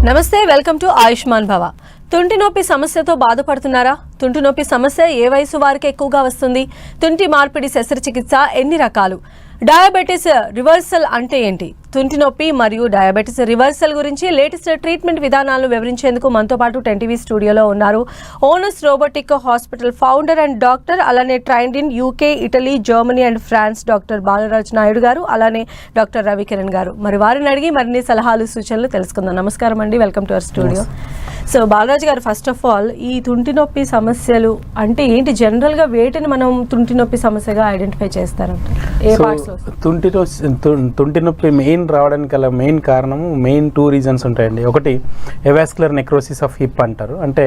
నమస్తే, welcome to Ayushman భవ. తుంటి నొప్పి సమస్యతో బాధపడుతున్నారా? తుంటి నొప్పి సమస్య ఏ వయసు వారికి ఎక్కువగా వస్తుంది? తుంటి మార్పిడి శస్త్రచికిత్స ఎన్ని రకాలు? డయాబెటీస్ రివర్సల్ అంటే ఏంటి? తుంటి నొప్పి మరియు డయాబెటీస్ రివర్సల్ గురించి లేటెస్ట్ ట్రీట్మెంట్ విధానాలను వివరించేందుకు మనతో పాటు 10TV స్టూడియోలో ఉన్నారు onus robotic hospital founder and doctor, అలానే trained in UK, Italy, Germany and France doctor Balaraj Naidu గారు, అలానే డాక్టర్ రవికిరణ్ గారు. మరి వారిని అడిగి మరిన్ని సలహాలు సూచనలు తెలుసుకుందాం. నమస్కారం అండి, welcome to our studio. So Balraj గారు, ఫస్ట్ ఆఫ్ ఆల్ ఈ తుంటి నొప్పి సమస్యలు అంటే ఏంటి? జనరల్గా వేటిని మనం తుంటి నొప్పి సమస్యగా ఐడెంటిఫై చేస్తారంటే ఏ పార్ట్స్? తుంటి నొప్పి మెయిన్ రావడానికి గల మెయిన్ కారణము మెయిన్ 2 రీజన్స్ ఉంటాయండి. ఒకటి ఎవాస్కులర్ నెక్రోసిస్ ఆఫ్ హిప్ అంటారు. అంటే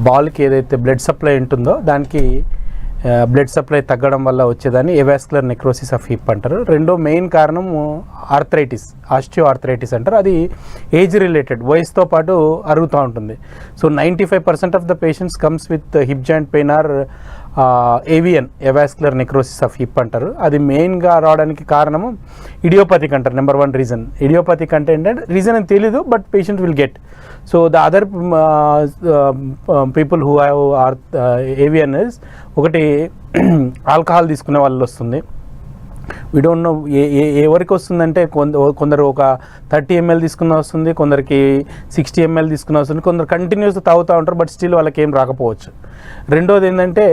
బాల్కి ఏదైతే బ్లడ్ సప్లై ఉంటుందో దానికి బ్లడ్ సప్లై తగ్గడం వల్ల వచ్చేదాన్ని ఎవాస్కులర్ నెక్రోసిస్ ఆఫ్ హిప్ అంటారు. రెండో మెయిన్ కారణం ఆర్థరైటిస్, ఆస్టియో ఆర్థరైటిస్ అంటారు. అది ఏజ్ రిలేటెడ్, వయసుతో పాటు అరుగుతూ ఉంటుంది. So 95% of the patients comes with hip joint pain or AVN, avascular necrosis of hip అంటారు. అది మెయిన్గా రావడానికి కారణము ఇడియోపతిక్ అంటారు. నెంబర్ 1 రీజన్ ఇడియోపతిక్ అంటే ఏంటంటే రీజన్ అని తెలీదు, but patient will get. So the other people who have AVN is ఒకటి ఆల్కహాల్ తీసుకునే వాళ్ళు వస్తుంది. వీ డోంట్ నో ఎవరికి వస్తుందంటే కొందరు ఒక 30 ml తీసుకున్న వస్తుంది, కొందరికి 60 ml తీసుకున్న వస్తుంది, కొందరు కంటిన్యూస్గా తాగుతూ ఉంటారు, బట్ స్టిల్ వాళ్ళకి ఏం రాకపోవచ్చు. రెండోది ఏంటంటే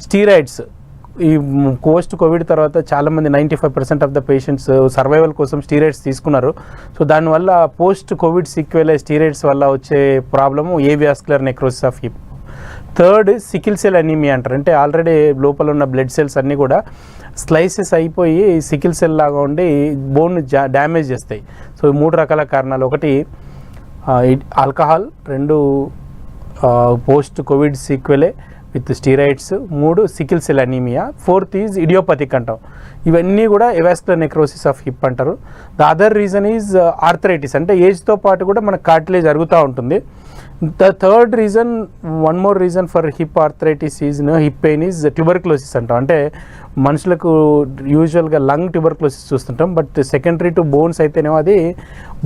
స్టీరాయిడ్స్. ఈ పోస్ట్ కోవిడ్ తర్వాత చాలామంది 95% ఆఫ్ ద పేషెంట్స్ సర్వైవల్ కోసం స్టీరాయిడ్స్ తీసుకున్నారు. సో దానివల్ల పోస్ట్ కోవిడ్ సీక్వెల్ స్టీరాయిడ్స్ వల్ల వచ్చే problem avascular necrosis of hip. Third sickle cell anaemia అంటారు. అంటే ఆల్రెడీ లోపల ఉన్న బ్లడ్ సెల్స్ అన్నీ కూడా స్లైసెస్ అయిపోయి సికిల్ సెల్ లాగా ఉండి బోన్ డ్యామేజ్ చేస్తాయి. సో 3 రకాల కారణాలు. ఒకటి ఆల్కహాల్, 2 పోస్ట్ కోవిడ్ సీక్వెలే with steroids, 3 sickle cell anaemia, 4th is idiopathic అంటాం. ఇవన్నీ కూడా ఎవాస్కులర్ నెక్రోసిస్ ఆఫ్ హిప్ అంటారు. The other reason is arthritis. అంటే ఏజ్తో పాటు కూడా మనకు కార్టిలేజ్ అరుగుతూ ఉంటుంది. The third reason, one more reason for hip arthritis is hip pain is tuberculosis అంటాం. అంటే మనుషులకు యూజువల్గా లంగ్ ట్యూబర్క్లోసిస్ చూస్తుంటాం, బట్ సెకండరీ టు బోన్స్ అయితేనేమో అది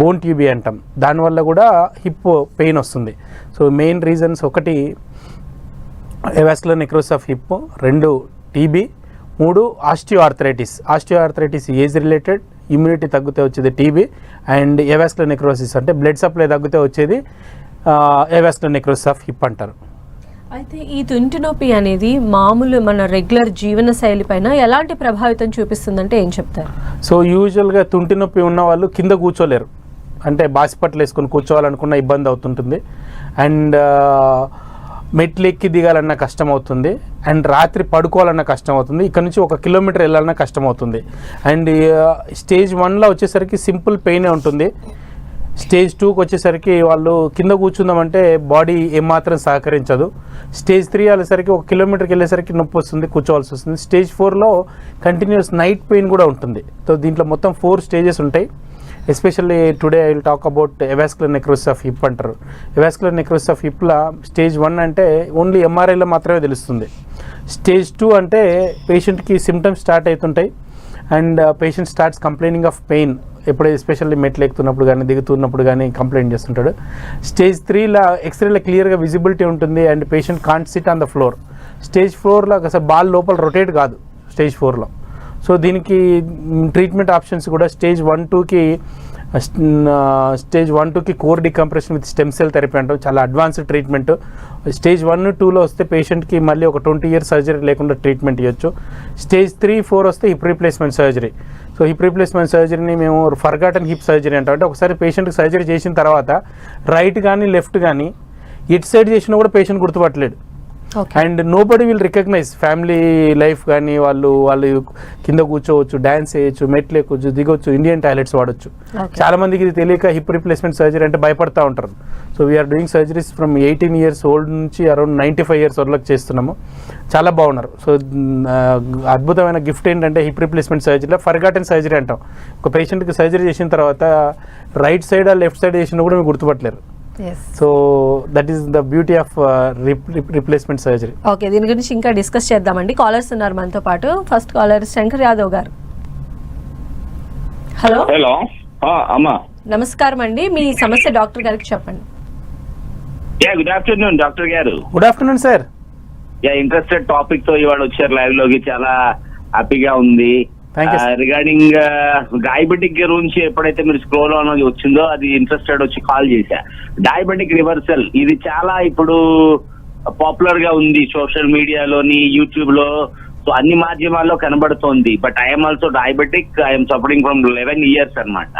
బోన్ ట్యూబీ అంటాం. దానివల్ల కూడా హిప్ పెయిన్ వస్తుంది. సో మెయిన్ రీజన్స్ ఒకటి avascular necrosis of hip, 2 TB, 3 osteo arthritis. Osteo arthritis age related, immunity తగ్గితే వచ్చేది టీబీ, అండ్ ఎవాస్కులర్ నెక్రోసిస్ అంటే బ్లడ్ సప్లై తగ్గితే వచ్చేది ఎవాస్కులర్ నెక్రోసిస్ ఆఫ్ హిప్ అంటారు. అయితే ఈ తుంటి నొప్పి అనేది మామూలు మన రెగ్యులర్ జీవన శైలి పైన ఎలాంటి ప్రభావితం చూపిస్తుందంటే ఏం చెప్తారు? సో యూజువల్గా తుంటి నొప్పి ఉన్న వాళ్ళు కింద కూర్చోలేరు. అంటే బాసిపట్లు వేసుకొని కూర్చోవాలనుకున్న ఇబ్బంది అవుతుంటుంది, అండ్ మెట్లు ఎక్కి దిగాలన్నా కష్టం అవుతుంది, అండ్ రాత్రి పడుకోవాలన్నా కష్టం అవుతుంది, ఇక్కడ నుంచి 1 కిలోమీటర్ వెళ్ళాలన్నా కష్టం అవుతుంది. అండ్ స్టేజ్ 1లో వచ్చేసరికి సింపుల్ పెయినే ఉంటుంది. స్టేజ్ 2కి వచ్చేసరికి వాళ్ళు కింద కూర్చుందామంటే బాడీ ఏమాత్రం సహకరించదు. స్టేజ్ 3 వెళ్ళేసరికి 1 కిలోమీటర్కి వెళ్ళేసరికి నొప్పి వస్తుంది, కూర్చోవాల్సి వస్తుంది. స్టేజ్ 4లో కంటిన్యూస్ నైట్ పెయిన్ కూడా ఉంటుంది. సో దీంట్లో మొత్తం 4 స్టేజెస్ ఉంటాయి. Especially today I will talk about avascular necrosis of hip అంటారు. ఎవాస్కులర్ నెక్రోసిస్ ఆఫ్ హిప్లో స్టేజ్ 1 అంటే ఓన్లీ ఎంఆర్ఐలో మాత్రమే తెలుస్తుంది. స్టేజ్ 2 అంటే పేషెంట్కి సిమ్టమ్స్ స్టార్ట్ అవుతుంటాయి, and patient starts complaining of pain. ఎప్పుడైతే ఎస్పెషల్లీ మెట్లు ఎక్కుతున్నప్పుడు కానీ దిగుతున్నప్పుడు కానీ కంప్లైంట్ చేస్తుంటాడు. స్టేజ్ 3లో ఎక్స్రేలో క్లియర్గా విజిబిలిటీ ఉంటుంది, and patient can't sit on the floor. Stage 4లో అసలు బాల్ లోపల రొటేట్ కాదు స్టేజ్ 4లో. సో దీనికి ట్రీట్మెంట్ ఆప్షన్స్ కూడా స్టేజ్ 1-2కి core decompression with stem cell therapy అంటాం. చాలా అడ్వాన్స్డ్ ట్రీట్మెంట్. స్టేజ్ 1-2లో వస్తే పేషెంట్కి మళ్ళీ ఒక 20 years సర్జరీ లేకుండా ట్రీట్మెంట్ ఇవ్వచ్చు. స్టేజ్ 3-4 వస్తే hip replacement surgery. So hip replacement సర్జరీని మేము ఫర్గాటన్ హిప్ సర్జరీ అంటాం. అంటే ఒకసారి పేషెంట్కి సర్జరీ చేసిన తర్వాత రైట్ కానీ లెఫ్ట్ కానీ ఎటు సైడ్ చేసినా కూడా పేషెంట్ గుర్తుపట్టలేడు. And nobody will recognise. Family life కానీ వాళ్ళు కింద కూర్చోవచ్చు, డ్యాన్స్ చేయొచ్చు, మెట్లు ఎక్కొచ్చు, దిగొచ్చు, ఇండియన్ టాయిలెట్స్ వాడచ్చు. చాలా మందికి ఇది తెలియక హిప్ రిప్లేస్మెంట్ సర్జరీ అంటే భయపడతా ఉంటారు. So we are doing surgeries from 18 years old నుంచి అరౌండ్ 95 years వరకు చేస్తున్నాము. చాలా బాగున్నారు. సో అద్భుతమైన గిఫ్ట్ ఏంటంటే హిప్ రిప్లేస్మెంట్ సర్జరీలో ఫర్గాటన్ సర్జరీ అంటాం. ఒక పేషెంట్కి సర్జరీ చేసిన తర్వాత రైట్ సైడ్ లెఫ్ట్ సైడ్ చేసినా కూడా మీరు గుర్తుపట్టలేరు. So that is the beauty of replacement surgery. Okay, దీని గురించి ఇంకా డిస్కస్ చేద్దామండి. కాలర్స్ ఉన్నారు మనతో పాటు. ఫస్ట్ కాలర్ శంకర్ యాదవ్ గారు. హలో. హలో అమ్మా, నమస్కారం అండి, మీ సమస్య డాక్టర్ గారికి చెప్పండి. గుడ్ ఆఫ్టర్నూన్ డాక్టర్ గారు. Good afternoon sir. Interested topic తో ఇవాళ వచ్చారు లైవ్ లోకి, చాలా హ్యాపీగా ఉంది. రిగార్డింగ్ డయాబెటిక్ గురించి ఎప్పుడైతే మీరు స్క్రోల్ ఆన్ వచ్చిందో అది ఇంట్రెస్టెడ్ వచ్చి కాల్ చేశా. డయాబెటిక్ రివర్సల్ ఇది చాలా ఇప్పుడు పాపులర్ గా ఉంది సోషల్ మీడియాలోని, యూట్యూబ్ లో, సో అన్ని మాధ్యమాల్లో కనబడుతోంది. But I'm also diabetic, I'm suffering from 11 years అన్నమాట.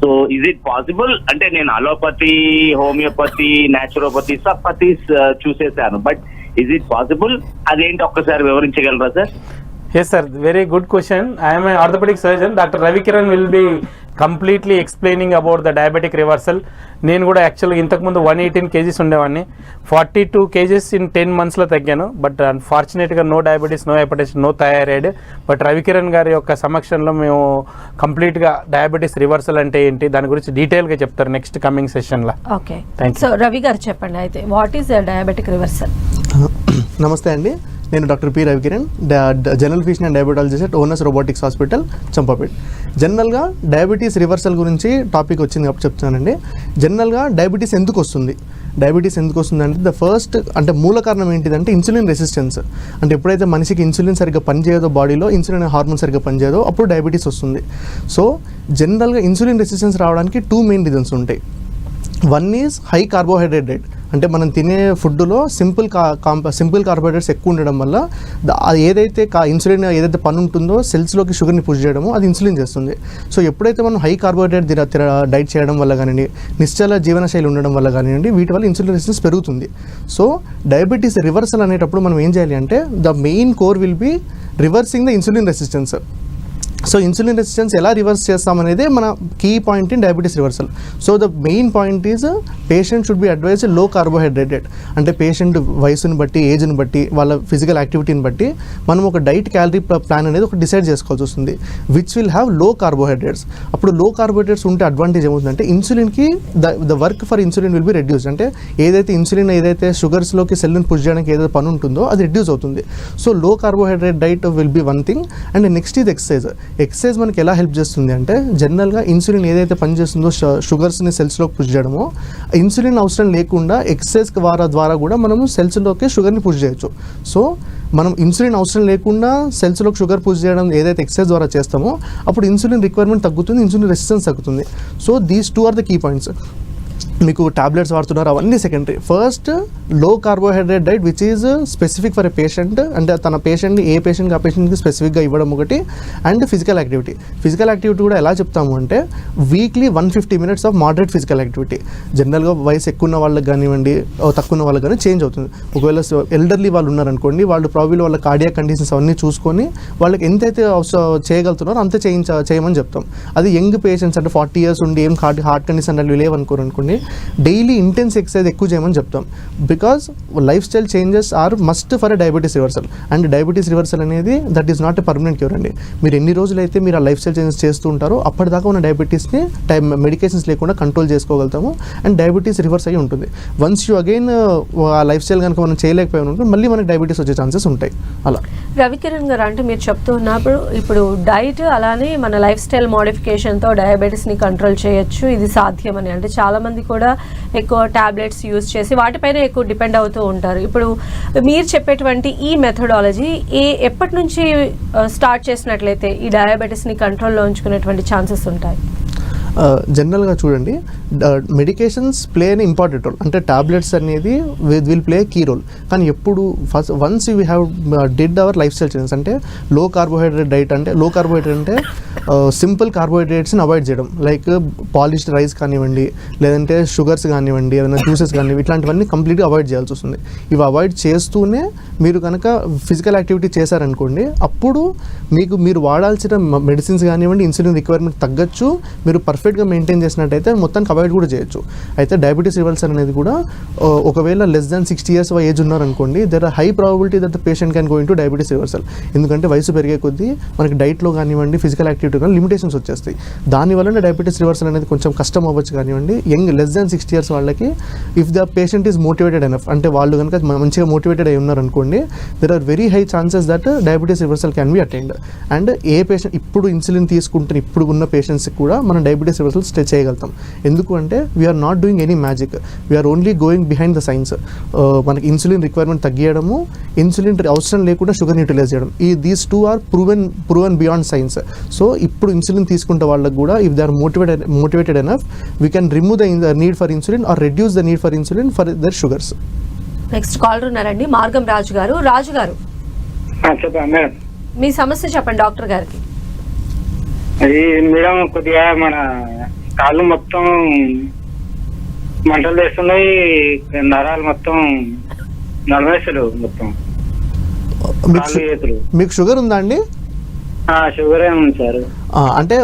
So is it possible? అంటే నేను అలోపతి, హోమియోపతి, న్యాచురోపతి, సప్పతీస్ చూసేశాను. But is it possible? అదేంటి ఒక్కసారి వివరించగలరా sir? Yes sir, very good question. I am an orthopedic surgeon. Dr. Ravi Kiran will be completely explaining about the diabetic reversal. నేను కూడా యాక్చువల్గా ఇంతకుముందు 118 kgs ఉండేవాడిని, 42 kgs in 10 monthsలో తగ్గాను. బట్ అన్ఫార్చునేట్గా no diabetes, no hepatitis, no thyroid. But Ravikiran గారి యొక్క సమక్షంలో మేము కంప్లీట్గా డయాబెటీస్ రివర్సల్ అంటే ఏంటి దాని గురించి డీటెయిల్గా చెప్తారు నెక్స్ట్ కమింగ్ సెషన్లో. ఓకే, సో రవి గారు చెప్పండి అయితే, వాట్ ఈస్ డయాబెటిక్ రివర్సల్? నమస్తే అండి, నేను doctor P Ravikiran, general physician and diabetologist at owners robotics hospital, Champapet. జనరల్గా డయాబెటీస్ రివర్సల్ గురించి టాపిక్ వచ్చింది కాబట్టి చెప్తున్నానండి. జనరల్గా డయాబెటీస్ ఎందుకు వస్తుంది అంటే ద ఫస్ట్ అంటే మూల కారణం ఏంటిదంటే ఇన్సులిన్ రెసిస్టెన్స్. అంటే ఎప్పుడైతే మనిషికి ఇన్సులిన్ సరిగ్గా పనిచేయదో, బాడీలో ఇన్సులిన్ హార్మోన్ సరిగ్గా పనిచేయదో అప్పుడు డయాబెటీస్ వస్తుంది. సో జనరల్గా ఇన్సులిన్ రెసిస్టెన్స్ రావడానికి 2 main reasons ఉంటాయి. One is high carbohydrate diet, అంటే మనం తినే ఫుడ్లో సింపుల్ కార్బోహైడ్రేట్స్ ఎక్కువ ఉండడం వల్ల ఏదైతే ఇన్సులిన్ ఏదైతే పని ఉంటుందో సెల్స్లోకి షుగర్ని పుష్ చేయడమో అది ఇన్సులిన్ చేస్తుంది. సో ఎప్పుడైతే మనం హై కార్బోహైడ్రేట్ డైట్ చేయడం వల్ల కానివ్వండి, నిశ్చల జీవనశైలి ఉండడం వల్ల కానివ్వండి, వీటి వల్ల ఇన్సులిన్ రెసిస్టెన్స్ పెరుగుతుంది. సో డయాబెటీస్ రివర్సల్ అనేటప్పుడు మనం ఏం చేయాలి అంటే the main core will be reversing the insulin resistance. So insulin resistance ఎలా రివర్స్ చేస్తామనేదే మన key point in diabetes reversal. So the main point is patient should be advise low carbohydrated. అంటే patient వయసుని బట్టి, ఏజ్ని బట్టి, వాళ్ళ ఫిజికల్ యాక్టివిటీని బట్టి మనం ఒక డైట్ క్యాలరీ ప్లాన్ అనేది ఒక డిసైడ్ చేసుకోవాల్సి వస్తుంది, which will have low carbohydrates. అప్పుడు లో కార్బోహైడ్రేట్స్ ఉంటే అడ్వాంటేజ్ ఏమవుతుందంటే ఇన్సులిన్కి the work for insulin will be reduce. అంటే ఏదైతే షుగర్స్లోకి సెల్ని పుష్ చేయడానికి ఏదైతే పని ఉంటుందో అది రెడ్యూస్ అవుతుంది. సో లో carbohydrate diet will be one thing. And next ఇది ఎక్సర్సైజ్ మనకి ఎలా హెల్ప్ చేస్తుంది అంటే జనరల్గా ఇన్సులిన్ ఏదైతే పనిచేస్తుందో షుగర్స్ని సెల్స్లోకి పుష్ చేయడమో, ఇన్సులిన్ అవసరం లేకుండా ఎక్సర్సైజ్ ద్వారా కూడా మనము సెల్స్లోకి షుగర్ని పుష్ చేయొచ్చు. సో మనం ఇన్సులిన్ అవసరం లేకుండా సెల్స్లోకి షుగర్ పుష్ చేయడం ఏదైతే ఎక్సర్సైజ్ ద్వారా చేస్తామో అప్పుడు ఇన్సులిన్ రిక్వైర్మెంట్ తగ్గుతుంది, ఇన్సులిన్ రెసిస్టెన్స్ తగ్గుతుంది. So these 2 are the key points. మీకు టాబ్లెట్స్ వాడుతున్నారు అవన్నీ secondary. First low carbohydrate diet which is specific for a patient, అంటే తన పేషెంట్ని ఏ పేషెంట్కి ఆ పేషెంట్కి స్పెసిఫిక్గా ఇవ్వడం ఒకటి. అండ్ ఫిజికల్ యాక్టివిటీ కూడా ఎలా చెప్తాము అంటే weekly 150 minutes of moderate physical activity. జనరల్గా వయసు ఎక్కువ ఉన్న వాళ్ళకి కానివ్వండి, తక్కువ ఉన్న వాళ్ళకి కానీ చేంజ్ అవుతుంది. ఒకవేళ ఎల్డర్లీ వాళ్ళు ఉన్నారనుకోండి, వాళ్ళు ప్రాబ్లీ వాళ్ళ కార్డియాక్ కండిషన్స్ అవన్నీ చూసుకొని వాళ్ళకి ఎంతైతే చేయగలుగుతున్నారో అంతే చేయమని చెప్తాం. అది యంగ్ పేషెంట్స్ అంటే 40 years ఉండి ఏం హార్ట్ కండిషన్ అలా లేవనుకోరనుకోండి, డైలీ ఇంటెన్స్ ఎక్సర్సైజ్ ఎక్కువ చేయమని చెప్తాం. Because lifestyle changes are must for a diabetes reversal. And diabetes reversal అనేది that is not a permanent cure అండి. మీరు ఎన్ని రోజులైతే మీరు ఆ లైఫ్ స్టైల్ చేంజెస్ చేస్తూ ఉంటారో అప్పటిదాకా ఉన్న డయాబెటీస్ని మెడికేషన్స్ లేకుండా కంట్రోల్ చేసుకోగలుగుతాము అండ్ డయాబెటీస్ రివర్స్ అయ్యి ఉంటుంది. వన్స్ యూ అగైన్ ఆ లైఫ్ స్టైల్ కనుక మనం చేయలేకపోయినా ఉంటే మళ్ళీ మనకి డయాబెటీస్ వచ్చే ఛాన్సెస్ ఉంటాయి. అలా రవికిరణ్ గారు, అంటే మీరు చెప్తూ ఉన్నప్పుడు ఇప్పుడు డైట్ అలానే మన లైఫ్ స్టైల్ మోడిఫికేషన్తో డయాబెటీస్ని కంట్రోల్ చేయొచ్చు, ఇది సాధ్యమని. అంటే చాలామంది కూడా ఎక్కువ టాబ్లెట్స్ యూజ్ చేసి వాటిపైన ఎక్కువ డిపెండ్ అవుతూ ఉంటారు. ఇప్పుడు మీరు చెప్పేటువంటి ఈ మెథడాలజీ ఎప్పటి నుంచి స్టార్ట్ చేసినట్లయితే ఈ డయాబెటీస్ని కంట్రోల్లో ఉంచుకునేటువంటి ఛాన్సెస్ ఉంటాయి? జనరల్గా చూడండి, medications play an important role. అంటే టాబ్లెట్స్ అనేది విల్ ప్లే కీ రోల్. కానీ ఎప్పుడు once you have did our lifestyle changes, అంటే లో కార్బోహైడ్రేట్ డైట్, అంటే లో కార్బోహైడ్రేట్ అంటే సింపుల్ కార్బోహైడ్రేట్స్ని అవాయిడ్ చేయడం, లైక్ పాలిష్డ్ రైస్ కానివ్వండి, లేదంటే షుగర్స్ కానివ్వండి, ఏదైనా జ్యూసెస్ కానివ్వండి, ఇట్లాంటివన్నీ కంప్లీట్గా అవాయిడ్ చేయాల్సి వస్తుంది. ఇవి అవాయిడ్ చేస్తూనే మీరు కనుక ఫిజికల్ యాక్టివిటీ చేశారనుకోండి, అప్పుడు మీరు వాడాల్సిన మెడిసిన్స్ కానివ్వండి, ఇన్సులిన్ రిక్వైర్మెంట్ తగ్గచ్చు, మీరు పర్ఫెక్ట్ పర్ఫెక్ట్గా మెయింటైన్ చేసినట్టయితే మొత్తానికి అవాయిడ్ కూడా చేయొచ్చు. అయితే డయాబెటీస్ రివర్సల్ అనేది కూడా ఒకవేళ లెస్ దాన్ 60 years ఏజ్ ఉన్నారనుకోండి, there are high probability that the patient can go into diabetes reversal. ఎందుకంటే వయసు పెరిగే కొద్దీ మనకి డైట్లో కానివ్వండి, ఫిజికల్ యాక్టివిటీ కానీ లిమిటేషన్స్ వచ్చేస్తాయి. దానివల్ల డయాబెటీస్ రివర్సల్ అనేది కొంచెం కష్టం అవ్వచ్చు కానివ్వండి. లెస్ దాన్ 60 years వాళ్ళకి if the patient is motivated enough, అంటే వాళ్ళు కనుక మంచిగా మోటివేటెడ్ అయి ఉన్నారనుకోండి, there are very high chances that diabetes reversal can be attend. And a patient ఇప్పుడు ఇన్సులిన్ తీసుకుంటే ఇప్పుడు ఉన్న పేషెంట్స్కి కూడా మనం డయాబెటీస్ రివర్సల్ స్టే చేయగలుగుతాం. ఎందుకు అంటే we are not doing any magic, we are only going behind the science. మనకి ఇన్సులిన్ రిక్వైర్మెంట్ తగ్గియడము, ఇన్సులిన్ అవసరం లేకుండా షుగర్ యూటిలైజ్ చేయడం, these two are proven beyond science. So ఇప్పుడు ఇన్సులిన్ తీసుకుంటే వాళ్ళకి కూడా if they are motivated enough, we can remove the need for insulin or reduce the need for insulin for their sugars. Next caller ఉన్నారండి, మార్గం రాజు గారు. రాజు గారు, చెప్పండి madam. మీ సమస్య చెప్పండి డాక్టర్ గారికి. అది మేడం, కొద్దిగా మన కాళ్ళు మొత్తం మంటలు వేస్తున్నాయి, నరాలు మొత్తం నడవేస్తారు మొత్తం కాళ్ళు చేతులు. మీకు షుగర్ ఉందా అండి? షుగర్ ఉంది సార్. అంటే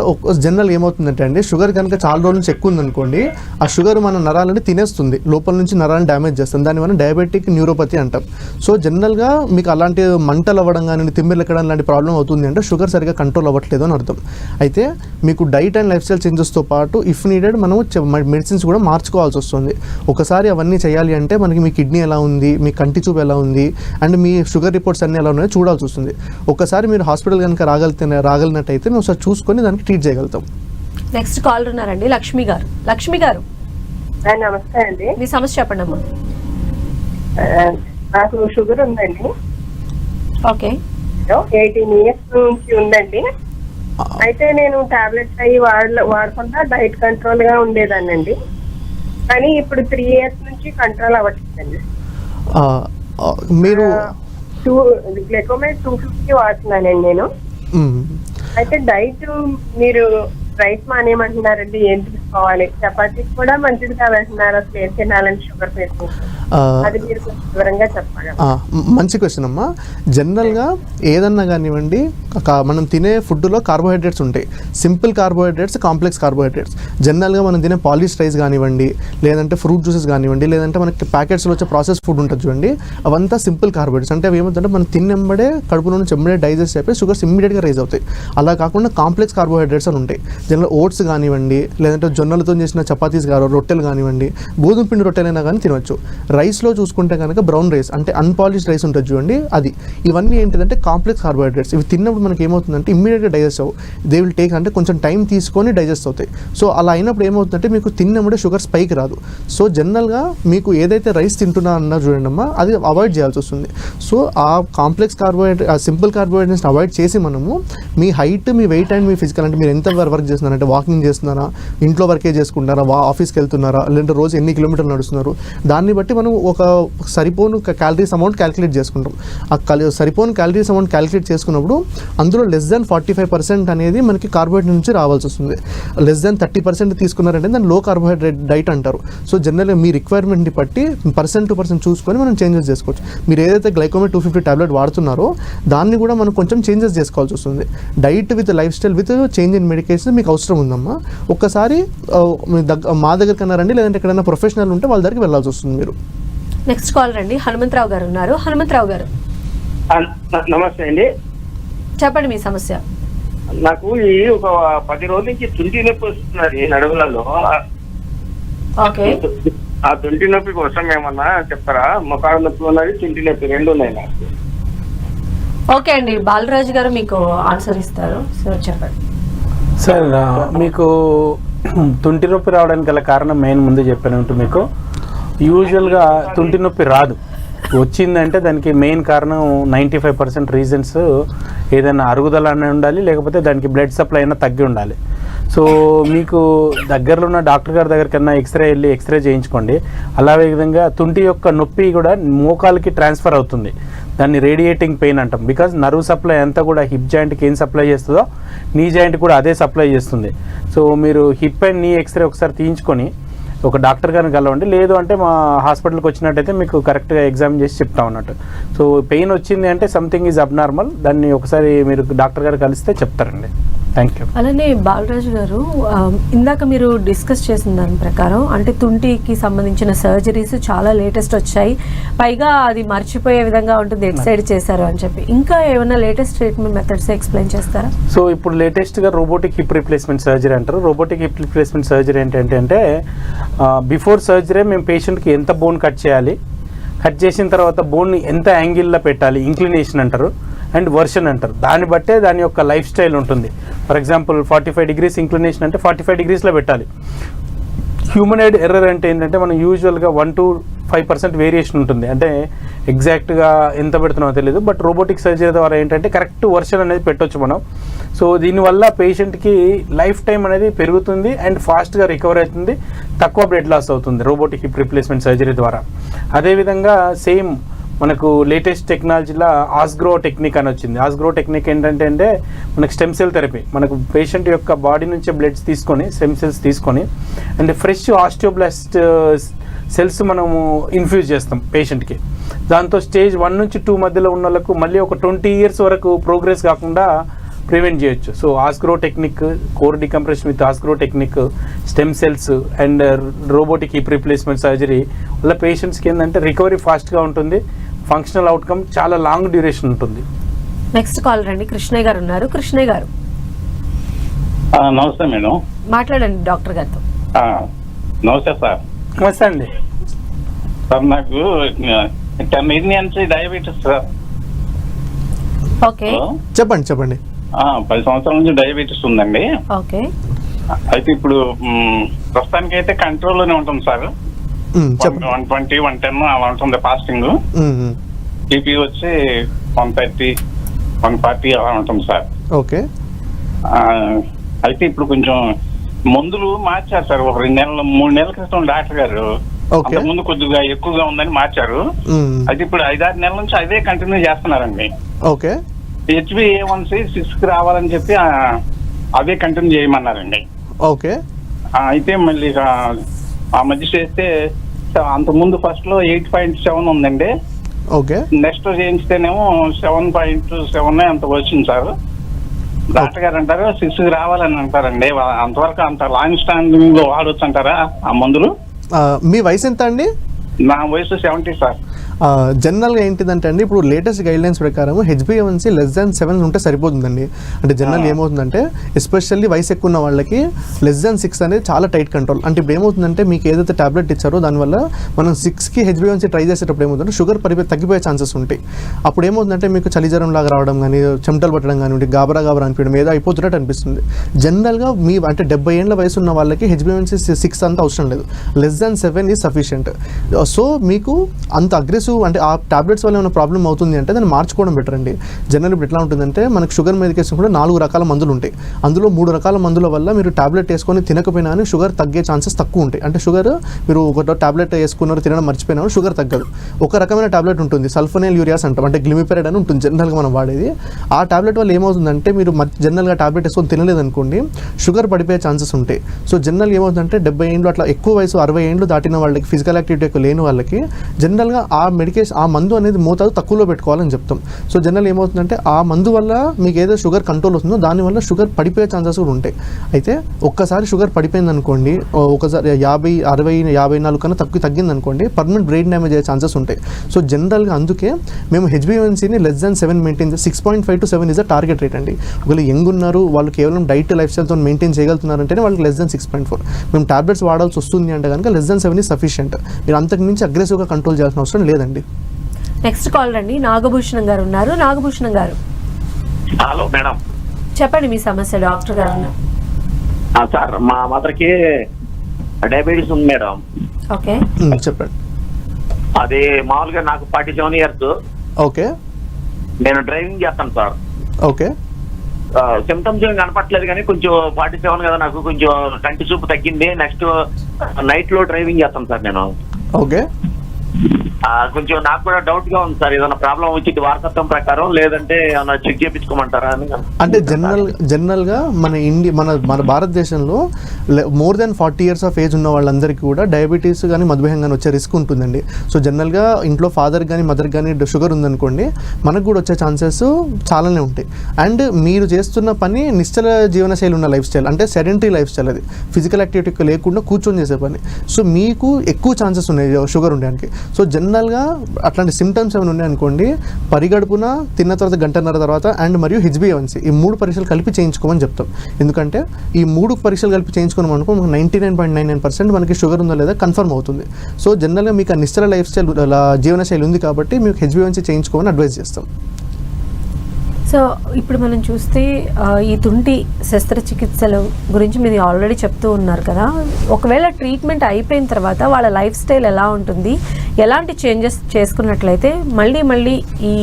జనరల్ ఏమవుతుందంటే అండి, షుగర్ కనుక చాలా రోజుల నుంచి ఎక్కువ ఉందనుకోండి, ఆ షుగర్ మన నరాలని తినేస్తుంది, లోపల నుంచి నరాలను డ్యామేజ్ చేస్తుంది. దానివల్ల డయాబెటిక్ న్యూరోపతి అంటాం. సో జనరల్గా మీకు అలాంటి మంటలు అవ్వడం కానీ తిమ్మిర్లు ఎక్కడం లాంటి ప్రాబ్లం అవుతుంది అంటే షుగర్ సరిగా కంట్రోల్ అవ్వట్లేదు అని అర్థం. అయితే మీకు డైట్ అండ్ లైఫ్ స్టైల్ చేంజెస్తో పాటు ఇఫ్ నీడెడ్ మనం మెడిసిన్స్ కూడా మార్చుకోవాల్సి వస్తుంది. ఒకసారి అవన్నీ చేయాలి అంటే మనకి మీ కిడ్నీ ఎలా ఉంది, మీ కంటి చూపు ఎలా ఉంది, అండ్ మీ షుగర్ రిపోర్ట్స్ అన్నీ ఎలా ఉన్నాయో చూడాల్సి వస్తుంది. ఒకసారి మీరు హాస్పిటల్ కనుక రాగలిగినట్టయితే మేము ఒకసారి చూసుకొని దానికి ట్రీట్ చేయగలుగుతాం. నెక్స్ట్ కాలర్ ఉన్నారండి, లక్ష్మి గారు. లక్ష్మి గారు, నమస్తే అండి. మీ సమస్య చెప్పండి అమ్మా. నాకు షుగర్ ఉందండి. ఓకే. 18 years నుంచి ఉందండి. అయితే నేను టాబ్లెట్స్ అవి వాడకుండా డైట్ కంట్రోల్ గా ఉండేదానండి. కానీ ఇప్పుడు 3 years నుంచి కంట్రోల్ అవ్వట్లేదండి. మీరు గ్లైకోమైడ్ 250 వాడుతున్నానండి నేను. అయితే డైట్ మీరు రైస్ మానేయమంటున్నారండి, ఏం తీసుకోవాలి? చపాతీ కూడా మంచిది కాదంటున్నారు, అసలు ఏం తినాలని షుగర్ పేషెంట్, అది మీరు వివరంగా చెప్పాలి. మంచి క్వశ్చన్ అమ్మా. జనరల్గా ఏదన్నా కానివ్వండి, మనం తినే ఫుడ్లో కార్బోహైడ్రేట్స్ ఉంటాయి. Simple carbohydrates, complex carbohydrates. జనరల్గా మనం తినే పాలిష్ రైస్ కానివ్వండి, లేదంటే ఫ్రూట్ జ్యూసెస్ కానివ్వండి, లేదంటే మనకి ప్యాకెట్స్లో వచ్చే ప్రాసెస్ ఫుడ్ ఉంటుంది చూడండి, అవంతా సింపుల్ కార్బోహైడ్రేట్స్. అంటే అవి ఏమవుతుందంటే మనం తిన్నెంబడే కడుపులో నుంచి ఎమ్మడే డైజెస్ట్ అయిపోయి షుగర్స్ ఇమ్మీడియట్గా రైజ్ అవుతాయి. అలా కాకుండా కాంప్లెక్స్ కార్బోహైడ్రేట్స్ అని ఉంటాయి. జనరల్ ఓట్స్ కానివ్వండి, లేదంటే జొన్నలతో చేసిన చపాతీస్ రొట్టెలు కానివ్వండి, గోధుమ పిండి రొట్టెలైనా కానీ తినవచ్చు. రైస్లో చూసుకుంటే కనుక బ్రౌన్ రైస్ అంటే అన్పాలిష్డ్ రైస్ ఉంటుంది చూడండి, అది. ఇవన్నీ ఏంటిదంటే కాంప్లెక్స్ కార్బోహైడ్రేట్స్. ఇవి తిన్నప్పుడు మనకి ఏమవుతుందంటే ఇమ్మీడియట్గా డైజెస్ట్ అవ్వు, దే విల్ టేక్, అంటే కొంచెం టైం తీసుకొని డైజెస్ట్ అవుతాయి. సో అలా అయినప్పుడు ఏమవుతుందంటే మీకు తిన్నప్పుడే షుగర్ స్పైక్ రాదు. సో జనరల్గా మీకు ఏదైతే రైస్ తింటున్నా అన్నారు చూడండి అమ్మా, అది అవాయిడ్ చేయాల్సి వస్తుంది. సో ఆ కాంప్లెక్స్ కార్బోహైడ్రేట్, ఆ సింపుల్ కార్బోహైడ్రేట్స్ని అవాయిడ్ చేసి మనము మీ హైట్, మీ వెయిట్ అండ్ మీ ఫిజికల్, అంటే మీరు ఎంత వర్క్ చేస్తున్నారంటే వాకింగ్ చేస్తున్నారా, ఇంట్లో వర్కే చేసుకుంటారా, ఆఫీస్కి వెళ్తున్నారా, లేదంటే రోజు ఎన్ని కిలోమీటర్లు నడుస్తున్నారు, దాన్ని బట్టి మనం ఒక సరిపోను క్యాలరీస్ అమౌంట్ క్యాలిక్యులేట్ చేసుకుంటాం. ఆ సరిపోను క్యాలరీస్ అమౌంట్ క్యాలిక్యులేట్ చేసుకున్నప్పుడు అందులో లెస్ దాన్ 45% అనేది మనకి కార్బోహైడ్రేట్ నుంచి రావాల్సి వస్తుంది. లెస్ దాన్ 30% తీసుకున్నారంటే దాన్ని లో కార్బోహైడ్రేట్ డైట్ అంటారు. సో జనరల్గా మీ రిక్వైర్మెంట్ని బట్టి పర్సెంట్ టు పర్సెంట్ చూసుకొని మనం చేంజెస్ చేసుకోవచ్చు. మీరు ఏదైతే గ్లైకోమైడ్ 250 టాబ్లెట్ వాడుతున్నారో దాన్ని కూడా మనం కొంచెం చేంజెస్ చేసుకోవాల్సి వస్తుంది. Diet with life style with change in medication మీకు అవసరం ఉందమ్మా. ఒక్కసారి మా దగ్గర కన్నారండి, లేదంటే ఎక్కడైనా ప్రొఫెషనల్ ఉంటే వాళ్ళ దగ్గరికి వెళ్ళాల్సి వస్తుంది మీరు. నెక్స్ట్ కాలర్ అండి, హనుమంతరావు గారు ఉన్నారు. హనుమంతరావు గారు, నమస్తే అండి. చెప్పండి మీ సమస్య. నాకు ఈ ఒక 10 రోజుల నుంచి తుంటి నొప్పి వస్తున్నది నడువులలో. ఓకే. ఆ తుంటి నొప్పి కోసం ఏమన్నా చెప్తారా? మొకాళ్ళ నొప్పి ఉన్నది, తుంటి నొప్పి రెండు ఉన్నాయి నాకు. ఓకే అండి, బాలరాజు గారు మీకు ఆన్సర్ ఇస్తారు. సార్ చెప్పండి. సార్, మీకు తుంటి నొప్పి రావడానికి గల కారణం మెయిన్ ముందు చెప్పాను. మీకు యూజువల్గా తుంటి నొప్పి రాదు, వచ్చిందంటే దానికి మెయిన్ కారణం 95% రీజన్స్ ఏదైనా అరుగుదల అని ఉండాలి, లేకపోతే దానికి బ్లడ్ సప్లై అయినా తగ్గి ఉండాలి. సో మీకు దగ్గరలో ఉన్న డాక్టర్ గారి దగ్గరికన్నా వెళ్ళి ఎక్స్రే చేయించుకోండి. అలాగే విధంగా తుంటి యొక్క నొప్పి కూడా మోకాలకి ట్రాన్స్ఫర్ అవుతుంది, దాన్ని రేడియేటింగ్ పెయిన్ అంటాం. బికాజ్ నర్వ్ సప్లై అంతా కూడా హిప్ జాయింట్కి ఏం సప్లై చేస్తుందో నీ జాయింట్ కూడా అదే సప్లై చేస్తుంది. సో మీరు హిప్ అండ్ నీ ఎక్స్రే ఒకసారి తీయించుకొని ఒక డాక్టర్ గారిని కలవండి. లేదు అంటే మా హాస్పిటల్కి వచ్చినట్టయితే మీకు కరెక్ట్గా ఎగ్జామిన్ చేసి చెప్తాం అన్నట్టు. సో పెయిన్ వచ్చింది అంటే సంథింగ్ ఈజ్ అబ్నార్మల్, దాన్ని ఒకసారి మీరు డాక్టర్ గారు కలిస్తే చెప్తారండి. Thank you. అలానే బాలరాజు గారు, ఇందాక మీరు డిస్కస్ చేసిన దాని ప్రకారం అంటే తుంటికి సంబంధించిన సర్జరీస్ చాలా లేటెస్ట్ వచ్చాయి, పైగా అది మర్చిపోయే విధంగా ఉంటుంది ఎట్ సైడ్ చేశారు అని చెప్పి. ఇంకా ఏమైనా లేటెస్ట్ ట్రీట్మెంట్ మెథడ్స్ ఎక్స్ప్లెయిన్ చేస్తారా? సో ఇప్పుడు లేటెస్ట్గా రోబోటిక్ హిప్ రీప్లేస్మెంట్ సర్జరీ అంటారు. రోబోటిక్ హిప్ రీప్లేస్మెంట్ సర్జరీ ఏంటంటే బిఫోర్ సర్జరీ మేము పేషెంట్కి ఎంత బోన్ కట్ చేయాలి, కట్ చేసిన తర్వాత బోన్ని ఎంత యాంగిల్లో పెట్టాలి, ఇంక్లినేషన్ అంటారు అండ్ వర్షన్ అంటారు. దాన్ని బట్టే దాని యొక్క లైఫ్ స్టైల్ ఉంటుంది. ఫర్ ఎగ్జాంపుల్ 45 degrees ఇంక్లినేషన్ అంటే 45 degreesలో పెట్టాలి. హ్యూమనైడ్ ఎర్రర్ అంటే ఏంటంటే మనం యూజువల్గా 1 to 5% వేరియేషన్ ఉంటుంది, అంటే ఎగ్జాక్ట్గా ఎంత పెడుతున్నామో తెలియదు. బట్ రోబోటిక్ సర్జరీ ద్వారా ఏంటంటే కరెక్ట్ వర్షన్ అనేది పెట్టవచ్చు మనం. సో దీనివల్ల పేషెంట్కి లైఫ్ టైం అనేది పెరుగుతుంది అండ్ ఫాస్ట్గా రికవర్ అవుతుంది, తక్కువ బ్లడ్ లాస్ అవుతుంది రోబోటిక్ హిప్ రీప్లేస్మెంట్ సర్జరీ ద్వారా. అదేవిధంగా సేమ్ మనకు లేటెస్ట్ టెక్నాలజీలో ఆస్గ్రో టెక్నిక్ అని వచ్చింది. ఆస్గ్రో టెక్నిక్ ఏంటంటే మనకు స్టెమ్ సెల్ థెరపీ, మనకు పేషెంట్ యొక్క బాడీ నుంచి బ్లడ్స్ తీసుకొని స్టెమ్ సెల్స్ తీసుకొని అండ్ ఫ్రెష్ ఆస్టియోబ్లాస్ట్ సెల్స్ మనము ఇన్ఫ్యూజ్ చేస్తాం పేషెంట్కి. దాంతో స్టేజ్ 1 నుంచి 2 మధ్యలో ఉన్న వాళ్ళకు మళ్ళీ ఒక 20 years వరకు ప్రోగ్రెస్ కాకుండా ప్రివెంట్ చేయొచ్చు. So Ossgrow technique, core decompression with Ossgrow technique, stem cells and robotic hip replacement surgery వల్ల పేషెంట్స్కి ఏంటంటే రికవరీ ఫాస్ట్గా ఉంటుంది, ఫంక్షనల్ అవుట్కమ్ చాలా లాంగ్ డ్యూరేషన్ ఉంటుంది. నెక్స్ట్ కాల్ రండి, కృష్ణయ్య గారు ఉన్నారు. కృష్ణయ్య గారు నమస్తే మేడం. మాట్లాడండి డాక్టర్ గారితో. నమస్తే సార్. నమస్తే అండి. సార్ నాకు 10 years నుంచి డయాబెటీస్ సార్. ఓకే, చెప్పండి 10 సంవత్సరాల నుంచి డయాబెటీస్ ఉందండి. ఓకే. అయితే ఇప్పుడు ప్రస్తుతానికి అయితే కంట్రోల్లోనే ఉంటుంది సార్. చెప్పండి. 120, 110 అలా ఉంటుంది ఫాస్టింగ్. బీపీ వచ్చి 130, 140 అలా ఉంటుంది సార్. ఓకే. అయితే ఇప్పుడు కొంచెం మందులు మార్చారు సార్. ఒక 2 నెలలు 3 నెలల క్రితం డాక్టర్ గారు అంతకుముందు కొద్దిగా ఎక్కువగా ఉందని మార్చారు. అయితే ఇప్పుడు 5-6 నెలల నుంచి అదే కంటిన్యూ చేస్తున్నారండి. ఓకే. HbA1c 6 రావాలని చెప్పి అవే కంటిన్యూ చేయమన్నారండి. ఓకే. అయితే మళ్ళీ ఆ మధ్య చేస్తే అంతకుముందు ఫస్ట్ లో 8.7 ఉందండి. ఓకే. నెక్స్ట్ చేయించితేనేమో 7.7 అంత వచ్చింది సార్. డాక్టర్ గారు అంటారు 6 రావాలని అంటారండి. అంతవరకు అంత లాంగ్ స్టాండింగ్ లో వాడొచ్చు అంటారా ఆ మందులు? మీ వయసు ఎంత అండి? నా వయసు 70 సార్. జనరల్గా ఏంటిదంటే అండి, ఇప్పుడు లేటెస్ట్ గైడ్లైన్స్ ప్రకారం HbA1c <7 ఉంటే సరిపోతుందండి. అంటే జనరల్ ఏమవుతుందంటే ఎస్పెషల్లీ వయసు ఎక్కువ ఉన్న వాళ్ళకి <6 అనేది చాలా టైట్ కంట్రోల్. అంటే ఇప్పుడు ఏమవుతుందంటే మీకు ఏదైతే టాబ్లెట్ ఇచ్చారో దానివల్ల మనం 6కి HbA1c ట్రై చేసేటప్పుడు ఏమవుతుందంటే షుగర్ తగ్గిపోయే ఛాన్సెస్ ఉంటాయి. అప్పుడు ఏమవుతుందంటే మీకు చలిజ్వరం లాగా రావడం కానీ, చెమటలు పట్టడం కానివ్వండి, గాబరా అనిపించడం, ఏదో అయిపోతున్నట్టు అనిపిస్తుంది. జనరల్గా మీ అంటే 70 ఏళ్ళ వయసు ఉన్న వాళ్ళకి HbA1c 6 అంత అవసరం లేదు, <7 ఈజ్ సఫిషియంట్. సో మీకు అంత అగ్రెసివ్ అంటే ఆ టాబ్లెట్స్ వల్ల ఏమైనా ప్రాబ్లం అవుతుంది అంటే దాన్ని మార్చుకోవడం బెటర్ అండి. జనరల్ ఇప్పుడు ఎట్లా ఉంటుందంటే మనకు షుగర్ మెడికేషన్ కూడా 4 రకాల మందులు ఉంటాయి. అందులో 3 రకాల మందుల వల్ల మీరు టాబ్లెట్ వేసుకొని తినకపోయినా కానీ షుగర్ తగ్గే ఛాన్సెస్ తక్కువ ఉంటాయి. అంటే షుగర్ మీరు ఒక టాబ్లెట్ వేసుకున్నారు తినడం మర్చిపోయినా షుగర్ తగ్గదు. ఒక రకమైన టాబ్లెట్ ఉంటుంది సల్ఫోనైల్ యూరియాస్ అంటాం, అంటే గ్లిమిపెరైడ్ అని ఉంటుంది జనరల్గా మనం వాడేది. ఆ టాబ్లెట్ వల్ల ఏమవుతుందంటే మీరు జనరల్గా టాబ్లెట్ వేసుకొని తినలేదనుకోండి షుగర్ పడిపోయే ఛాన్సెస్ ఉంటాయి. సో జనరల్ ఏమవుతుందంటే 70 ఏళ్ళు అట్లా ఎక్కువ వయసు 60 ఏళ్ళు దాటిన వాళ్ళకి, ఫిజికల్ యాక్టివిటీ ఎక్కువ లేని వాళ్ళకి జనరల్గా ఆ మెడికేషన్ ఆ మందు అనేది మోతాదు తక్కువలో పెట్టుకోవాలని చెప్తాం. సో జనరల్ ఏమవుతుందంటే ఆ మందు వల్ల మీకు ఏదో షుగర్ కంట్రోల్ వస్తుందో దానివల్ల షుగర్ పడిపోయే ఛాన్సెస్ కూడా ఉంటాయి. అయితే ఒక్కసారి షుగర్ పడిపోయింది అనుకోండి, ఒకసారి 50, 60, 54 కన్నా తగ్గింది అనుకోండి పర్మనెంట్ బ్రెయిన్ డ్యామేజ్ అయ్యే ఛాన్సెస్ ఉంటాయి. సో జనరల్గా అందుకే మేము HbA1cని <7 maintain 6.5 to 7 is a target rate అండి. ఒకవేళ యంగ్ ఉన్నారు వాళ్ళు కేవలం డైట్ లైఫ్ స్టైల్తో మెయింటైన్ చేయగలుగుతున్నారంటేనే వాళ్ళకి <6.4. మేము టాబ్లెట్స్ వాడాల్సి వస్తుంది అంటే కనుక <7 ఈజ్ సఫిషియంట్. మీరు అంతకు మించి అగ్రెసివ్గా కంట్రోల్ చేయాల్సిన అవసరం లేదండి. నెక్స్ట్ కాల్ రండి, నాగభూషణం గారు ఉన్నారు. నాగభూషణం గారు హలో మేడం, చెప్పండి మీ సమస్య. డాక్టర్ గారు సార్ మా మదర్కి డయాబెటీస్ ఉంది మేడం. ఓకే, చెప్పండి. అది మామూలుగా నాకు 47 years. ఓకే. నేను డ్రైవింగ్ చేస్తాను సార్. ఓకే. సిమ్టమ్స్ ఏం కనపట్లేదు కానీ కొంచెం 47 కదా, నాకు కొంచెం కంటి చూపు తగ్గింది. నెక్స్ట్ నైట్ లో డ్రైవింగ్ చేస్తాను సార్ నేను. ఓకే. కొంచెం నాకు కూడా డౌట్ గా ఉంది సార్, ఏదైనా ప్రాబ్లం వచ్చింది వారసత్వం ప్రకారం, లేదంటే ఏమైనా చెక్ చేయించుకోమంటారా అని. అంటే జనరల్గా మన భారతదేశంలో more than 40 years of age ఉన్న వాళ్ళందరికీ కూడా డయాబెటీస్ కానీ మధుమేహం కానీ వచ్చే రిస్క్ ఉంటుందండి. సో జనరల్గా ఇంట్లో ఫాదర్ కానీ మదర్ కానీ షుగర్ ఉందనుకోండి, మనకు కూడా వచ్చే ఛాన్సెస్ చాలానే ఉంటాయి. అండ్ మీరు చేస్తున్న పని నిశ్చల జీవనశైలి ఉన్న లైఫ్ స్టైల్, అంటే సెడెంటరీ లైఫ్ స్టైల్, అది ఫిజికల్ యాక్టివిటీ లేకుండా కూర్చొని చేసే పని. సో మీకు ఎక్కువ ఛాన్సెస్ ఉన్నాయి షుగర్ ఉండడానికి. సో జనరల్గా అట్లాంటి సిమ్టమ్స్ ఏమైనా ఉన్నాయనుకోండి, పరిగడుపున తిన్న తర్వాత గంటన్నర తర్వాత అండ్ మరియు HbA1c ఈ 3 పరీక్షలు కలిపి చేయించుకోమని చెప్తాం. ఎందుకంటే ఈ 3 పరీక్షలు కలిపి చేయించుకున్నాం అనుకో, మనకు 99.99% మనకి షుగర్ ఉందో లేదా కన్ఫర్మ్ అవుతుంది. సో జనరల్గా మీకు ఆ నిశ్చల లైఫ్ స్టైల్ జీవనశైలి ఉంది కాబట్టి మీకు HbA1c చేయించుకోమని అడ్వైస్ చేస్తాం. సో ఇప్పుడు మనం చూస్తే ఈ తుంటి శస్త్రచికిత్సల గురించి మీరు ఆల్రెడీ చెప్తూ ఉన్నారు కదా, ఒకవేళ ట్రీట్మెంట్ అయిపోయిన తర్వాత వాళ్ళ లైఫ్ స్టైల్ ఎలా ఉంటుంది, ఎలాంటి చేంజెస్ చేసుకున్నట్లయితే మళ్ళీ ఈ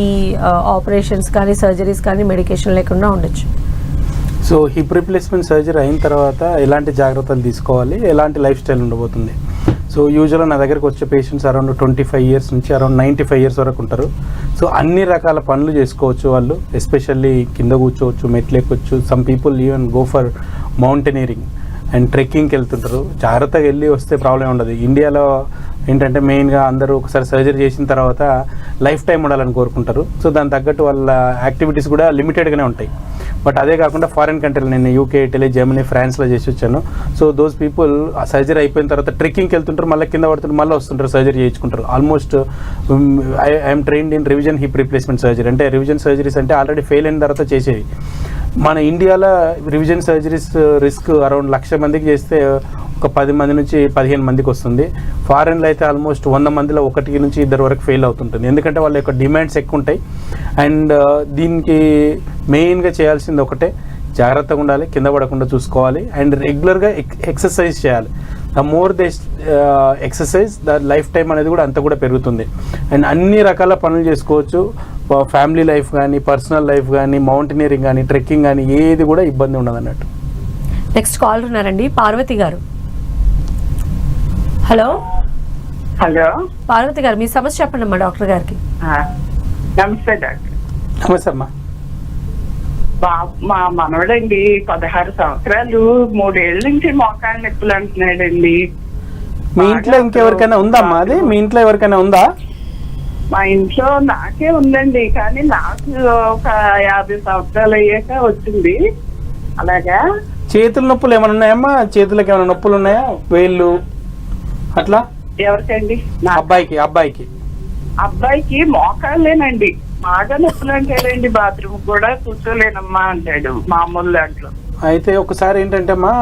ఆపరేషన్స్ కానీ సర్జరీస్ కానీ మెడికేషన్ లేకుండా ఉండొచ్చు? సో హిప్ రీప్లేస్మెంట్ సర్జరీ అయిన తర్వాత ఎలాంటి జాగ్రత్తలు తీసుకోవాలి, ఎలాంటి లైఫ్ స్టైల్ ఉండబోతుంది? సో యూజువల్గా నా దగ్గరకు వచ్చే పేషెంట్స్ అరౌండ్ 25 years నుంచి అరౌండ్ 95 years వరకు ఉంటారు. సో అన్ని రకాల పనులు చేసుకోవచ్చు వాళ్ళు, ఎస్పెషల్లీ కింద కూర్చోవచ్చు, మెట్లు ఎక్కొచ్చు. Some people even go for mountaineering and ట్రెక్కింగ్కి వెళ్తుంటారు. జాగ్రత్తగా వెళ్ళి వస్తే ప్రాబ్లం ఉండదు. ఇండియాలో ఏంటంటే మెయిన్గా అందరూ ఒకసారి సర్జరీ చేసిన తర్వాత లైఫ్ టైం ఉండాలని కోరుకుంటారు. సో దానికి తగ్గట్టు వాళ్ళ యాక్టివిటీస్ కూడా లిమిటెడ్గానే ఉంటాయి. బట్ అదే కాకుండా ఫారిన్ కంట్రీలు, నేను UK, ఇటలీ, జర్మనీ, ఫ్రాన్స్లో చేసి వచ్చాను. సో దోస్ పీపుల్ సర్జరీ అయిపోయిన తర్వాత ట్రెక్కింగ్కి వెళ్తుంటారు, మళ్ళీ కింద పడుతుంటారు, మళ్ళీ వస్తుంటారు, సర్జరీ చేయించుకుంటారు. Almost I'm trained in revision hip replacement surgery. అంటే రివిజన్ సర్జరీస్ అంటే ఆల్రెడీ ఫెయిల్ అయిన తర్వాత చేసేవి. మన ఇండియాలో రివిజన్ సర్జరీస్ రిస్క్ అరౌండ్ 1,00,000 మందికి చేస్తే ఒక 10 మంది నుంచి 15 మందికి వస్తుంది. ఫారెన్లో అయితే ఆల్మోస్ట్ 100 మందిలో 1 నుంచి 2 వరకు ఫెయిల్ అవుతుంటుంది. ఎందుకంటే వాళ్ళ యొక్క డిమాండ్స్ ఎక్కువ ఉంటాయి. అండ్ దీనికి మెయిన్గా చేయాల్సింది ఒకటే, జాగ్రత్తగా ఉండాలి, కింద పడకుండా చూసుకోవాలి, అండ్ రెగ్యులర్గా ఎక్సర్సైజ్ చేయాలి. The more they exercise the life time అనేది కూడా అంత కూడా పెరుగుతుంది. అండ్ అన్ని రకాల పనులు చేసుకోవచ్చు. ఫ్యామిలీ లైఫ్ కానీ, పర్సనల్ లైఫ్ కానీ, మౌంటైనీరింగ్ కానీ, ట్రెక్కింగ్ కానీ ఏది కూడా ఇబ్బంది ఉండదు అన్నట్టు. నెక్స్ట్ కాల్ ఉన్నారండి, పార్వతి గారు. హలో హలో పార్వతి గారు, మీ సమస్య చెప్పండి అమ్మా డాక్టర్ గారికి. నమస్తే డాక్టర్. నమస్తే అమ్మా. మా మనవడండి 16 సంవత్సరాలు, 3 ఏళ్ళ నుంచి మోకాళ్ళ నొప్పులు అంటున్నాడండి. మీ ఇంట్లో ఇంకెవరికైనా ఉందమ్మా అది? మీ ఇంట్లో ఎవరికైనా ఉందా? మా ఇంట్లో నాకే ఉందండి, కానీ నాకు ఒక 50 సంవత్సరాలు అయ్యాక వచ్చింది. అలాగా చేతుల నొప్పులు ఏమైనా ఉన్నాయమ్మా? చేతులకు ఏమైనా నొప్పులు ఉన్నాయా? వేళ్ళు అట్లా? ఎవరికండి? అబ్బాయికి అబ్బాయికి మోకాళ్ళేనండి బాగా నొప్పులు అంటాడండి. బాత్రూమ్ కూడా కూర్చోలేనమ్మా అంటాడు మామూలు దాంట్లో. అయితే ఒకసారి ఏంటంటే అమ్మా,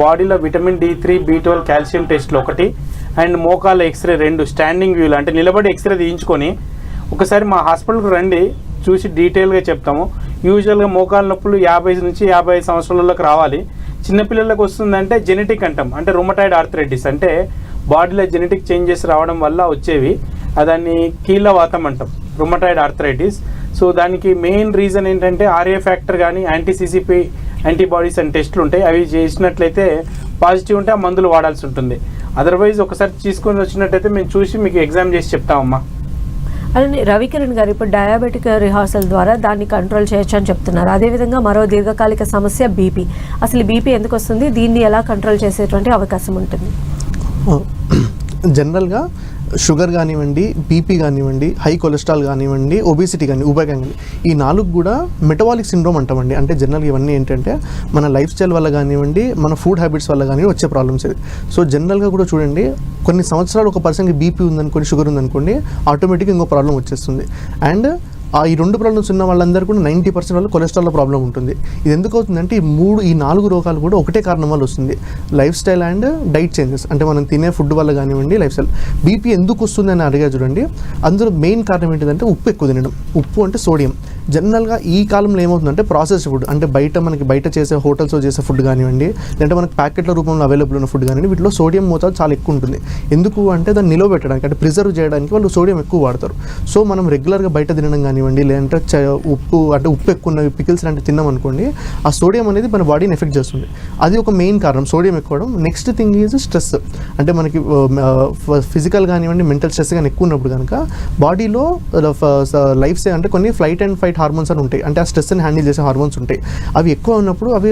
బాడీలో విటమిన్ D3, B12, కాల్షియం టెస్ట్లు ఒకటి, అండ్ మోకాళ్ళ ఎక్స్రే 2 స్టాండింగ్ వ్యూలు, అంటే నిలబడి ఎక్స్రే తీయించుకొని ఒకసారి మా హాస్పిటల్కి రండి, చూసి డీటెయిల్గా చెప్తాము. యూజువల్గా మోకాళ్ళ నొప్పులు 50 నుంచి 55 సంవత్సరాలలోకి రావాలి. చిన్నపిల్లలకు వస్తుందంటే జెనెటిక్ అంటాం, అంటే రుమటాయిడ్ ఆర్థరైటిస్, అంటే బాడీలో జెనెటిక్ చేంజెస్ రావడం వల్ల వచ్చేవి. దాన్ని కీళ్ళవాతం అంటాం, రుమటాయిడ్ ఆర్థరైటిస్. సో దానికి మెయిన్ రీజన్ ఏంటంటే RA ఫ్యాక్టర్ కానీ, యాంటీ-CCP యాంటీబాడీస్ అని టెస్టులు ఉంటాయి. అవి చేసినట్లయితే పాజిటివ్ ఉంటే ఆ మందులు వాడాల్సి ఉంటుంది. అదర్వైజ్ ఒకసారి తీసుకొని వచ్చినట్టయితే మేము చూసి మీకు ఎగ్జామ్ చేసి చెప్తామమ్మా. అలానే రవికిరణ్ గారు, ఇప్పుడు డయాబెటిక్ రిహార్సల్ ద్వారా దాన్ని కంట్రోల్ చేయొచ్చు అని చెప్తున్నారు. అదేవిధంగా మరో దీర్ఘకాలిక సమస్య బీపీ. అసలు బీపీ ఎందుకు వస్తుంది, దీన్ని ఎలా కంట్రోల్ చేసేటువంటి అవకాశం ఉంటుంది? జనరల్గా షుగర్ కానివ్వండి, బీపీ కానివ్వండి, హై కొలెస్ట్రాల్ కానివ్వండి, ఒబేసిటీ కానీ, ఊబకాయం కానీ, ఈ 4 కూడా మెటబాలిక్ సిండ్రోమ్ అంటామండి. అంటే జనరల్గా ఇవన్నీ ఏంటంటే మన లైఫ్ స్టైల్ వల్ల కానివ్వండి, మన ఫుడ్ హ్యాబిట్స్ వల్ల కానీ వచ్చే ప్రాబ్లమ్స్ ఇది. సో జనరల్గా కూడా చూడండి, కొన్ని సంవత్సరాలు ఒక పర్సన్కి బీపీ ఉందనుకోండి, షుగర్ ఉందనుకోండి, ఆటోమేటిక్గా ఇంకో ప్రాబ్లం వచ్చేస్తుంది. అండ్ ఈ 2 ప్రాబ్లమ్స్ ఉన్న వాళ్ళందరూ కూడా 90% వల్ల కొలెస్ట్రాల్లో ప్రాబ్లం ఉంటుంది. ఇది ఎందుకు అవుతుందంటే ఈ 4 రోగాలు కూడా ఒకటే కారణం వల్ల వస్తుంది, life style and diet changes. అంటే మనం తినే ఫుడ్ వల్ల కానివ్వండి, లైఫ్ స్టైల్. బీపీ ఎందుకు వస్తుంది అని అడిగా చూడండి, అందులో మెయిన్ కారణం ఏంటంటే ఉప్పు ఎక్కువ తినడం. ఉప్పు అంటే సోడియం. జనరల్గా ఈ కాలంలో ఏమవుతుందంటే ప్రాసెస్డ్ ఫుడ్, అంటే బయట చేసే హోటల్స్లో చేసే ఫుడ్ కానివ్వండి, లేదంటే మనకి ప్యాకెట్ల రూపంలో అవైలబుల్ ఉన్న ఫుడ్ కానివ్వండి, వీటిలో సోడియం మోతాదు చాలా ఎక్కువ ఉంటుంది. ఎందుకు అంటే దాన్ని నిలవబెట్టడానికి, అంటే ప్రిజర్వ్ చేయడానికి వాళ్ళు సోడియం ఎక్కువ వాడతారు. సో మనం రెగ్యులర్గా బయట తినడం కానీ కానివ్వండి, లేదంటే ఉప్పు ఎక్కువ ఉన్న పికిల్స్ లాంటివి తిన్నాం అనుకోండి, ఆ సోడియం అనేది మన బాడీని ఎఫెక్ట్ చేస్తుంది. అది ఒక మెయిన్ కారణం, సోడియం ఎక్కువడం. Next thing is stress. అంటే మనకి ఫిజికల్ కానివ్వండి, మెంటల్ స్ట్రెస్ కానీ ఎక్కువ ఉన్నప్పుడు కనుక బాడీలో లైఫ్ అంటే కొన్ని ఫ్లైట్ అండ్ ఫైట్ హార్మోన్స్ అని ఉంటాయి, అంటే ఆ స్ట్రెస్ని హ్యాండిల్ చేసే హార్మోన్స్ ఉంటాయి. అవి ఎక్కువ ఉన్నప్పుడు అవి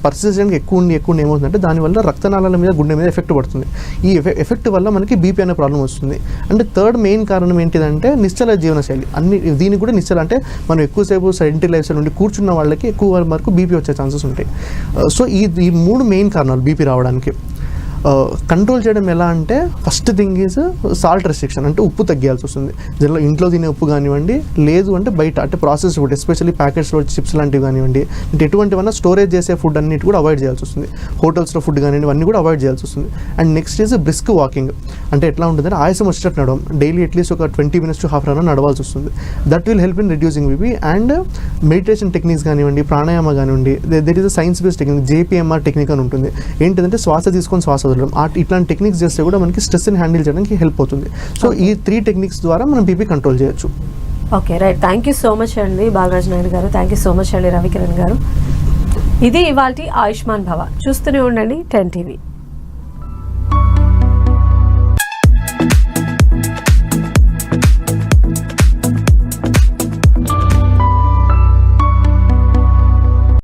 పర్సిస్టెంట్గా ఎక్కువ ఏమవుతుందంటే దానివల్ల రక్తనాళాల మీద, గుండె మీద ఎఫెక్ట్ పడుతుంది. ఈ ఎఫెక్ట్ వల్ల మనకి బీపీ అనే ప్రాబ్లం వస్తుంది. అంటే థర్డ్ మెయిన్ కారణం ఏంటిదంటే నిశ్చల జీవనశైలి. దీనికి కూడా నిశ్చల అంటే మనం ఎక్కువసేపు సెడెంటరీ లైఫ్ స్టైల్ నుండి కూర్చున్న వాళ్ళకి ఎక్కువ వరకు బీపీ వచ్చే ఛాన్సెస్ ఉంటాయి. సో ఈ 3 మెయిన్ కారణాలు బీపీ రావడానికి. కంట్రోల్ చేయడం ఎలా అంటే first thing is salt restriction, అంటే ఉప్పు తగ్గాల్సి వస్తుంది. జనరల్ ఇంట్లో తినే ఉప్పు కానివ్వండి, లేదు అంటే బయట అంటే ప్రాసెస్ ఫుడ్, ఎస్పెషల్లీ ప్యాకెట్స్లో చిప్స్ లాంటివి కానివ్వండి, అంటే ఎటువంటివన్నా స్టోరేజ్ చేసే ఫుడ్ అన్నిటి కూడా అవాయిడ్ చేయాల్సి వస్తుంది. హోటల్స్లో ఫుడ్ కానివ్వండి అన్నీ కూడా అవాయిడ్ చేయాల్సి వస్తుంది. And next is brisk walking. అంటే ఎట్లా ఉంటుందంటే ఆయాసం వచ్చేటట్టు నడవడం, డైలీ అట్లీస్ట్ ఒక 20 minutes to half an hour నడవాల్సి వస్తుంది. That will help in reducing BP. And meditation techniques కానివ్వండి, ప్రాణాయామ కానివ్వండి, that is a science based technique, JPMR technique అని ఉంటుంది. ఏంటంటే శ్వాస తీసుకొని శ్వాస వదలడం. ఇట్లాంటి టెక్నిక్స్ చేస్తే కూడా మనకి స్ట్రెస్ని హ్యాండిల్ చేయడానికి హెల్ప్ అవుతుంది. సో ఈ 3 టెక్నిక్స్ ద్వారా మనం బీపీ కంట్రోల్ చేయొచ్చు. Okay, right. Thank you so much అండి బాలరాజ్ నాయుడు గారు. థ్యాంక్ యూ సో మచ్ అండి రవికిరణ్ గారు. ఇది ఇవాల్టి ఆయుష్మాన్ భవ. చూస్తూనే ఉండండి 10 TV.